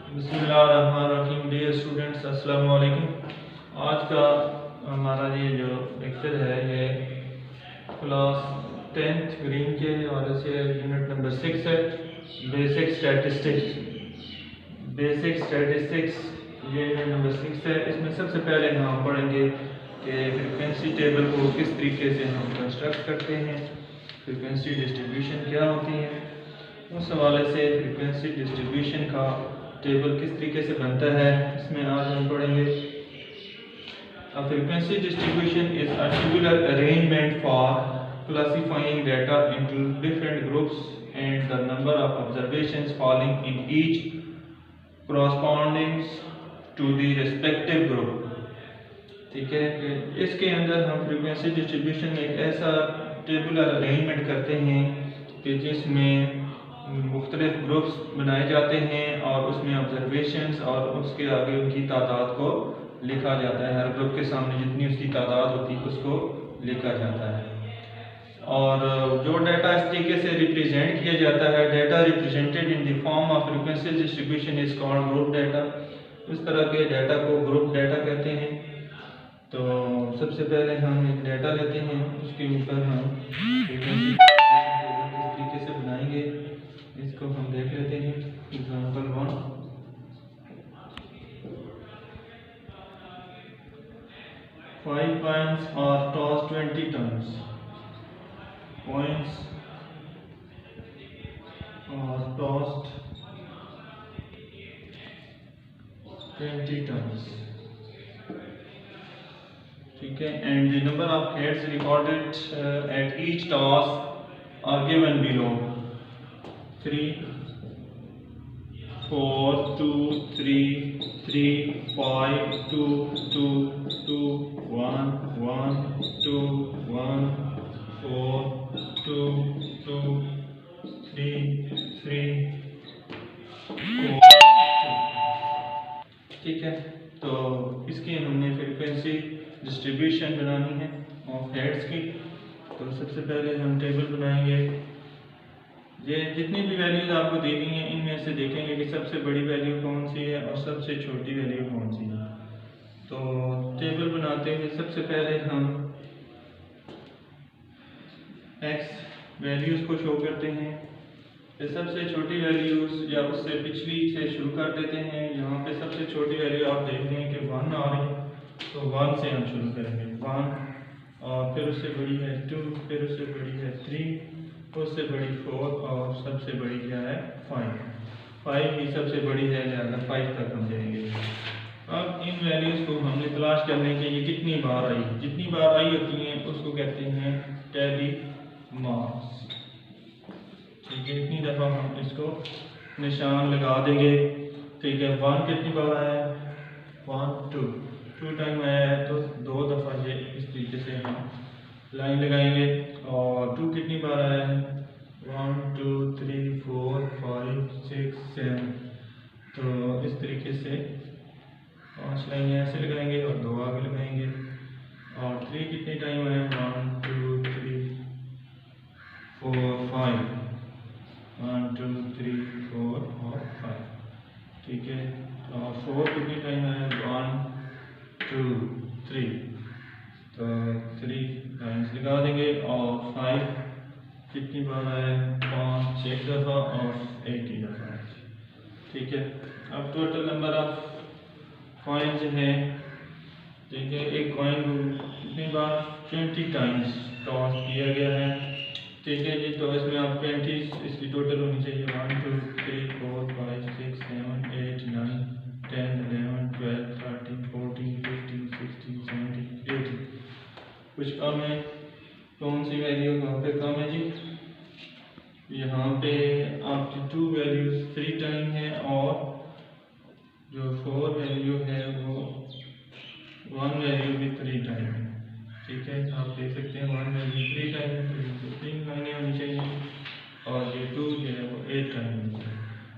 बिस्मिल्लाहिर्रहमानिर्रहीम। Dear students, अस्सलाम वालेकुम। आज का हमारा ये जो लेक्चर है ये क्लास 10th ग्रीन के हवाले से यूनिट नंबर 6 है, बेसिक स्टैटिस्टिक्स। बेसिक स्टैटिस्टिक्स ये यूनिट नंबर 6 है। इसमें सबसे पहले हम पढ़ेंगे कि फ्रीक्वेंसी टेबल को किस तरीके से हम कंस्ट्रक्ट करते हैं, फ्रीक्वेंसी डिस्ट्रीब्यूशन क्या होती है, उस हवाले से फ्रीक्वेंसी डिस्ट्रीब्यूशन का टेबल किस तरीके से बनता है इसमें आज हम पढ़ेंगे। Frequency distribution is a tabular arrangement for classifying data into different groups and the number of observations falling in each corresponding to the respective group. ठीक है, इसके अंदर हम फ्रीक्वेंसी डिस्ट्रीब्यूशन में एक ऐसा टेबुलर अरेंजमेंट करते हैं कि जिसमें मुख्तलिफ ग्रुप्स बनाए जाते हैं और उसमें ऑब्जर्वेशंस और उसके आगे उनकी तादाद को लिखा जाता है। हर ग्रुप के सामने जितनी उसकी तादाद होती है उसको लिखा जाता है और जो डाटा इस तरीके से रिप्रेजेंट किया जाता है, data represented in the form of frequency distribution is called group data. इस तरह के डाटा को ग्रुप डाटा कहते हैं। तो सबसे पहले हम एक डाटा लेते हैं, उसके ऊपर हम फ्रीक्वेंसी किस तरीके से बनाएंगे इसको हम देख लेते हैं। Example 1, 5 coins are tossed 20 times. Coins are tossed 20 times. ठीक है, and the number of heads recorded at each toss are given below: 3, 4, 2, 3, 3, 5, 2, 2, 2, 1, 1, 2, 1, 4, 2, 2, 3, 3, 4, 2। ठीक है, तो इसकी हमने फ्रीक्वेंसी डिस्ट्रीब्यूशन बनानी है ऑफ हेड्स की। तो सबसे पहले हम टेबल बनाएंगे। ये जितनी भी वैल्यूज आपको दी गई हैं इनमें से देखेंगे कि सबसे बड़ी वैल्यू कौन सी है और सबसे छोटी वैल्यू कौन सी है। तो टेबल बनाते हुए सबसे पहले हम एक्स वैल्यूज़ को शो करते हैं। तो सबसे छोटी वैल्यूज़ या उससे पिछली से शुरू कर देते हैं। यहाँ पे सबसे छोटी वैल्यू आप देख रहे हैं कि 1 आ रही है, तो 1 से हम शुरू करेंगे 1, और फिर उससे बड़ी है 2, फिर उससे बड़ी है 3, उससे बड़ी 4 और सबसे बड़ी क्या है 5 ही सबसे बड़ी है, लिहाजा 5 तक हम जाएंगे। अब इन वैल्यूज़ को हमने तलाश करने के ये कितनी बार आई, जितनी बार आई होती हैं उसको कहते हैं टैली मार्क्स। ठीक है, इतनी दफ़ा हम इसको निशान लगा देंगे। ठीक है, 1 कितनी बार आया है 1, 2 टाइम आया है, तो 2 दफ़ा ये इस तरीके से हम लाइन लगाएंगे। और 2 कितनी बार आया है 1, 2, 3, 4, 5, 6, 7, तो इस तरीके से 5 लाइनें ऐसे लगाएंगे और 2 आगे लगाएंगे। और 3 कितने टाइम आया 1, 2, 3, 4, 5, 1, 2, 3, 4 और 5। ठीक है, और 4 कितने टाइम आया 1, 2, 3, तो 3 लाइन्स लगा देंगे। और 5 कितनी बार आया 5 6 दफ़ा और 8 ही दफ़ा। ठीक है, अब टोटल नंबर ऑफ कॉइन्स हैं। ठीक है, एक कॉइन को कितनी बार 20 टाइम्स टॉस किया गया है। ठीक है जी, तो इसमें आप 20 इसकी टोटल होनी चाहिए 1, 2, 3, 4, 5, 6, 7, 8, 9, 10, 11, 12, 13, 14, 15, 16, 17, 18। कुछ कम है, कौन सी वैल्यू कहाँ पे कम है जी? यहाँ पे आपकी 2 वैल्यूज 3 टाइम है और जो 4 वैल्यू है वो 1 वैल्यू भी 3 टाइम है। ठीक है, आप देख सकते हैं 1 वैल्यू 3 टाइम है, तो 3 लाइनें होनी चाहिए और ये 2 जो है वो 8 टाइम होनी चाहिए।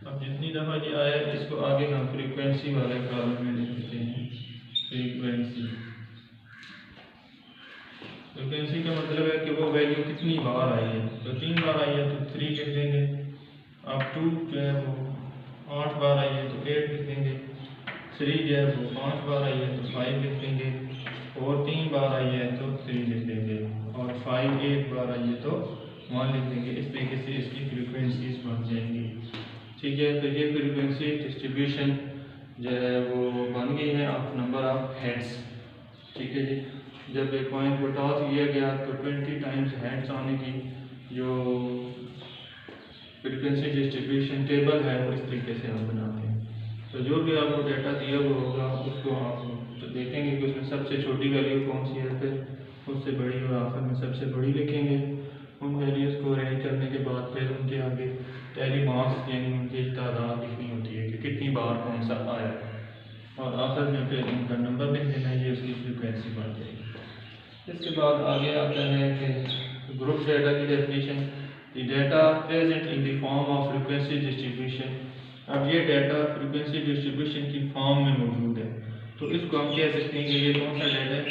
अब जितनी दफ़ा ये आया इसको आगे हम फ्रीक्वेंसी वाले कॉलम में लिख देते हैं। फ्रीक्वेंसी का मतलब है कि वो वैल्यू कितनी बार आई है। तो 3 बार आई है तो 3 लिख देंगे। अब 2 जो है वो 5 बार आई है तो 8 लिख देंगे। 3 जो है वो 5 बार आई है तो 5 लिख देंगे, और 3 बार आई है तो 3 लिख देंगे, और 5 एक बार आई है तो 1 लिख देंगे। इस तरीके से इसकी फ्रीक्वेंसीज बन जाएंगी। ठीक है, तो ये फ्रीक्वेंसी डिस्ट्रीब्यूशन जो है वो बन गई है ऑफ नंबर ऑफ हेड्स। ठीक है जी, जब एक पॉइंट को टॉस किया गया तो 20 टाइम्स हेड्स आने की जो फ्रीक्वेंसी डिस्ट्रीब्यूशन टेबल है वो इस तरीके से हम बनाते हैं। तो जो भी आपको डाटा दिया हुआ होगा उसको आप तो देखेंगे कि उसमें सबसे छोटी वैल्यू कौन सी है, फिर उससे बड़ी और आखिर में सबसे बड़ी लिखेंगे। उन वैल्यूज़ को अरेंज करने के बाद फिर उनके आगे टैली मार्क्स यानी उनकी तादाद लिखनी होती है कि कितनी बार कौन सा आया, और आखिर में फिर उनका नंबर लिख देना, ये उसकी फ्रीक्वेंसी बन जाएगी। इसके बाद आगे आता है कि ग्रुप डाटा की definition, the data present in the form of frequency distribution. अब ये डाटा फ्रीक्वेंसी डिस्ट्रीब्यूशन की फॉर्म में मौजूद है, तो इसको हम कह सकते हैं कि ये कौन सा डाटा है,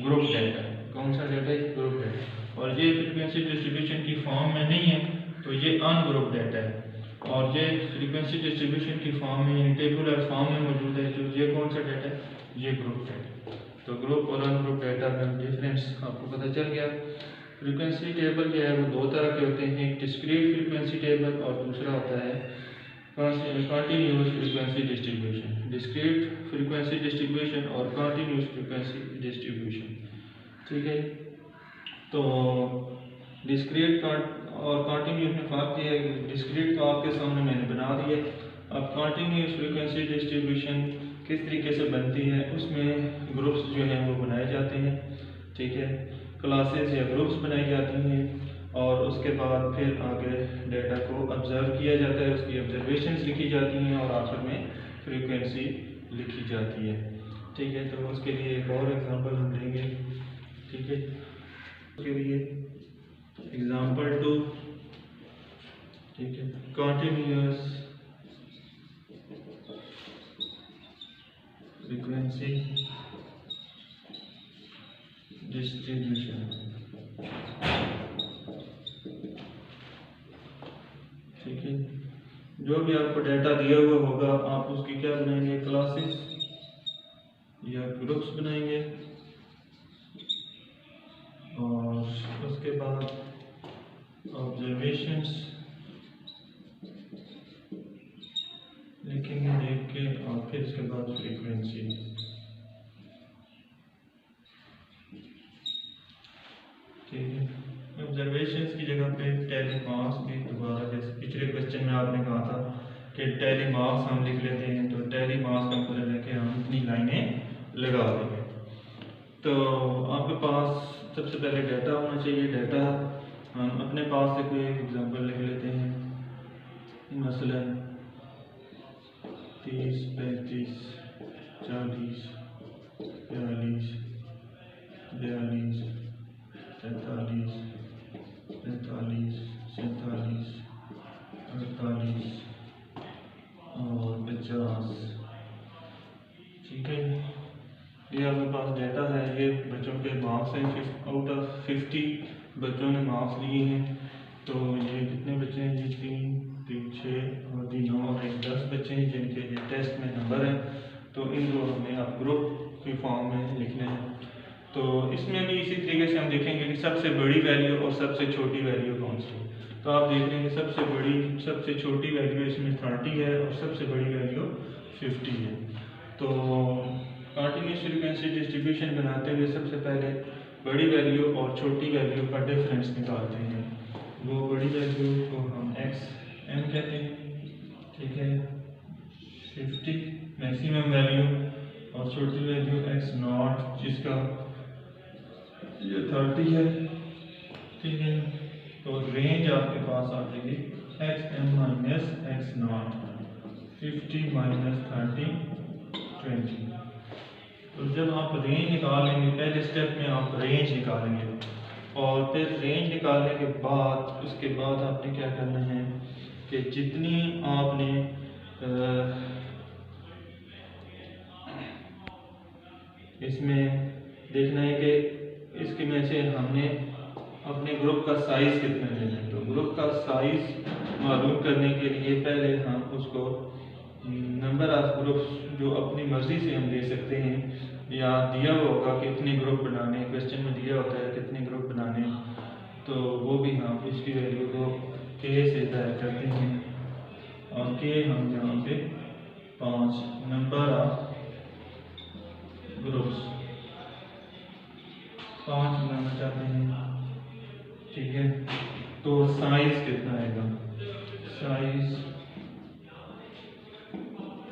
ग्रुप डाटा है। कौन सा डाटा है, ग्रुप डाटा। और ये फ्रीक्वेंसी डिस्ट्रीब्यूशन की फॉर्म में नहीं है तो ये अनग्रुप डाटा है, और ये फ्रीक्वेंसी डिस्ट्रीब्यूशन की फॉर्म में टेबुलर फॉर्म में मौजूद है, तो ये कौन सा डाटा है, ये ग्रुप डाटा। तो ग्रुप और अनग्रुप डाटा में डिफरेंस आपको पता चल गया। फ्रीक्वेंसी टेबल जो है वो दो तरह के होते हैं, एक डिस्क्रीट फ्रीक्वेंसी टेबल और दूसरा होता है continuous frequency distribution. Discrete frequency distribution और कंटिन्यूस फ्रीक्वेंसी डिस्ट्रीब्यूशन। ठीक है, तो डिस्क्रीट और कंटिन्यूस में फ़र्क ये है कि डिस्क्रीट तो आपके सामने मैंने बना दिया। अब कंटिन्यूस फ्रीक्वेंसी डिस्ट्रीब्यूशन किस तरीके से बनती है, उसमें ग्रुप्स जो हैं वो बनाए जाते हैं। ठीक है, क्लासेस या ग्रुप्स बनाई जाती हैं, और उसके बाद फिर आगे डाटा को ऑब्जर्व किया जाता है, उसकी ऑब्जर्वेशंस लिखी जाती हैं, और आखिर में फ्रीक्वेंसी लिखी जाती है। ठीक है, तो उसके लिए एक और एग्जांपल हम लेंगे। ठीक है, उसके लिए एग्जांपल 2। ठीक है, कंटिन्यूअस फ्रीक्वेंसी डिस्ट्रीब्यूशन। ठीक है, जो भी आपको डाटा दिया हुआ होगा आप उसकी क्या बनाएंगे, क्लासेस या ग्रुप्स बनाएंगे, और उसके बाद ऑब्जर्वेशंस लिखेंगे देख के, और फिर इसके बाद फ्रीक्वेंसी। ठीक है, ऑब्जर्वेशंस की जगह पे टैली मार्क्स भी दोबारा, जैसे पिछले क्वेश्चन में आपने कहा था कि टैली मार्क्स हम लिख लेते हैं, तो टैली मार्क्स का मतलब है कि हम इतनी लाइनें लगा देंगे। तो आपके पास सबसे पहले डाटा होना चाहिए। डाटा हम अपने पास से कोई एग्जांपल लिख लेते हैं, मसलन 30, 35, 40, 42, 42, 43, 45, 47, 48 और 50। ठीक है, ये आपके पास डाटा है, ये बच्चों के मार्क्स हैं। आउट ऑफ 50 बच्चों ने मार्क्स लिए हैं, तो ये कितने बच्चे हैं, ये 3, 6 और 9 और 10 बच्चे हैं जिनके ये टेस्ट में नंबर हैं। तो इन दो हमें आप ग्रुप की फॉर्म में लिखना है। तो इसमें भी इसी तरीके से हम देखेंगे कि सबसे बड़ी वैल्यू और सबसे छोटी वैल्यू कौन सी है। तो आप देख लेंगे सबसे छोटी वैल्यू इसमें 30 है और सबसे बड़ी वैल्यू 50 है। तो कंटिन्यूस फ्रीक्वेंसी डिस्ट्रीब्यूशन बनाते हुए सबसे पहले बड़ी वैल्यू और छोटी वैल्यू का डिफरेंस निकालते हैं। वो बड़ी वैल्यू को हम XM कहते हैं। ठीक है, 50 मैक्सिमम वैल्यू, और छोटी वैल्यू X0 जिसका ये 30 है। ठीक है, तो रेंज आपके पास आ जाएगी XM माइनस X0, 50 माइनस 30, 20। तो जब आप रेंज निकालेंगे, पहले स्टेप में आप रेंज निकालेंगे, और फिर रेंज निकालने के बाद उसके बाद आपने क्या करना है कि जितनी आपने इसमें देखना है कि इसके में से हमने अपने ग्रुप का साइज कितना लेना है। तो ग्रुप का साइज मालूम करने के लिए पहले हम उसको नंबर ऑफ ग्रुप्स जो अपनी मर्जी से हम दे सकते हैं, या दिया होगा कि कितने ग्रुप बनाने, क्वेश्चन में दिया होता है कितने ग्रुप बनाने, तो वो भी हम इसकी वैल्यू को के से ज़ाहिर करते हैं, और के हम यहाँ पे 5 नंबर ऑफ ग्रुप्स 5 बनाना चाहते हैं। ठीक है, तो साइज कितना आएगा, साइज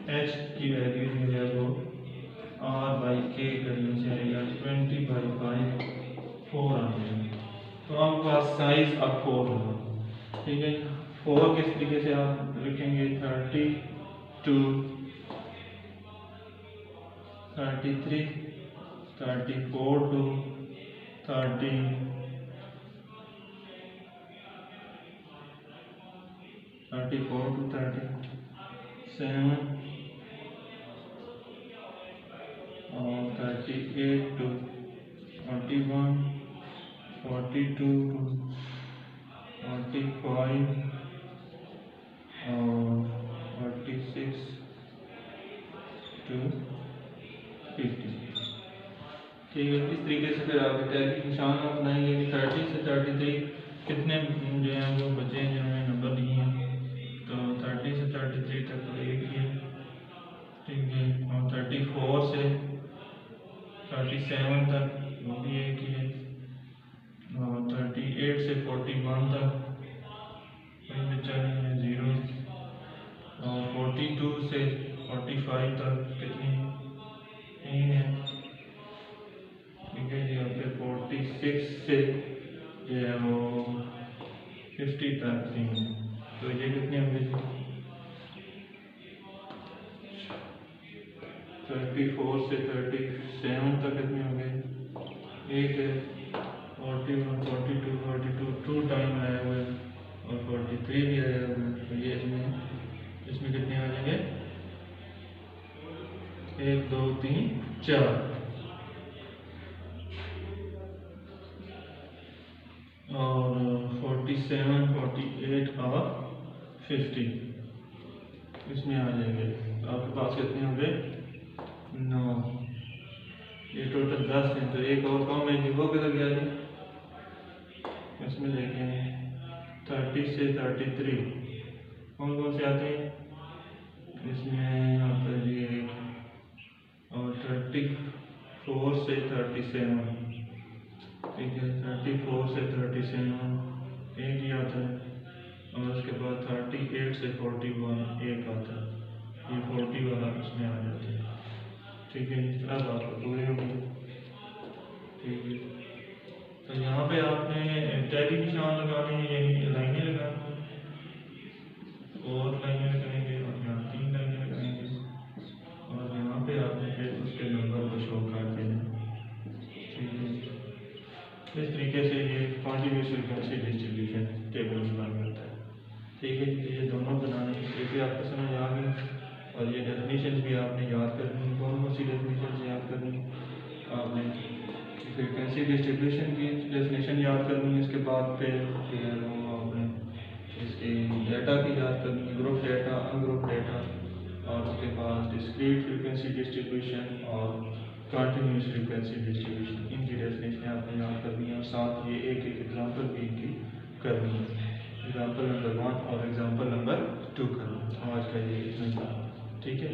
h की वैल्यू जो है वो r/k करने से आएगा 20/4 आएगा। तो आपके पास साइज अब 4 होगा। ठीक है, 4 किस तरीके से आप लिखेंगे, 32, 33, 34 to 30, 34 to 37 और 38 to 41, 42 to 45 और 46 to 50। ठीक है, इस तरीके से फिर आप टैली निशान आप बनाएंगे कि 30 से 33 कितने जो हैं वो बचे हैं जिन्होंने नंबर लिए हैं, तो 30 से 33 तक तो एक ही है। ठीक है, और 34 से 37 तक वो भी एक ही है, और 38 से 41 तक कोई बचा नहीं है, 0, और 42 से 45 तक कितनी 3 है। ठीक है जी, और फिर 46 से जो है वो 50 तक 3 है, तो ये कितने होंगे जी, 34 से 37 तक कितने होंगे, एक है, 41, 42, 42 2 टाइम आया हुआ है, और 43 भी आया हुआ है, तो ये इसमें कितने आ जाएंगे, 1 2 3 4, और 47, 48 और 50 इसमें आ जाएंगे। तो आपके पास कितने होंगे, 9, ये टोटल 10 हैं, तो एक और कम है, वो किधर गया जी, इसमें देखें 30 से 33 कौन कौन से आते हैं, इसमें आता है जी एक, और 34 से 37, ठीक है, 34 से 37 एक ही आता है, और उसके बाद 38 से 41 एक आता है, ये 40 वाला उसमें आ जाता है। ठीक है, अब आपको पूरे होंगे। ठीक है, तो यहाँ पे आपने टैली निशान लगाने हैं, यानी लाइनें लगानी हैं, और लाइनें लगाएंगे, और यहाँ 3 लाइनें लगाएंगे, और यहाँ पे आपने फिर उसके नंबर को शो कर देना। ठीक है, इस तरीके से ये कॉन्टिन्यूस फ्रीक्वेंसी डिस्ट्रीब्यूशन टेबल बन करता है। ठीक है, ये दोनों बनाने की तरीके आपको समझ आ गई, और ये डेफिनेशन भी आपने याद करनी है। कौन कौन सी डेफिनेशन याद करनी है, आपने फ्रीक्वेंसी डिस्ट्रीब्यूशन की डेफिनेशन याद करनी है, इसके बाद फिर जो है वो आपने इसकी डाटा की याद करनी है, ग्रुप डाटा, अनग्रुप डाटा, और उसके बाद डिस्क्रीट फ्रीक्वेंसी डिस्ट्रीब्यूशन और कंटिन्यूस फ्रीक्वेंसी डिस्ट्रीब्यूशन, इनकी डेफिनेशन आपने याद करनी है, और साथ ये एक एक एग्जाम्पल भी इनकी करनी है, एग्जाम्पल नंबर 1 और एग्जाम्पल नंबर 2 करना। आज का ये इतना। ठीक है।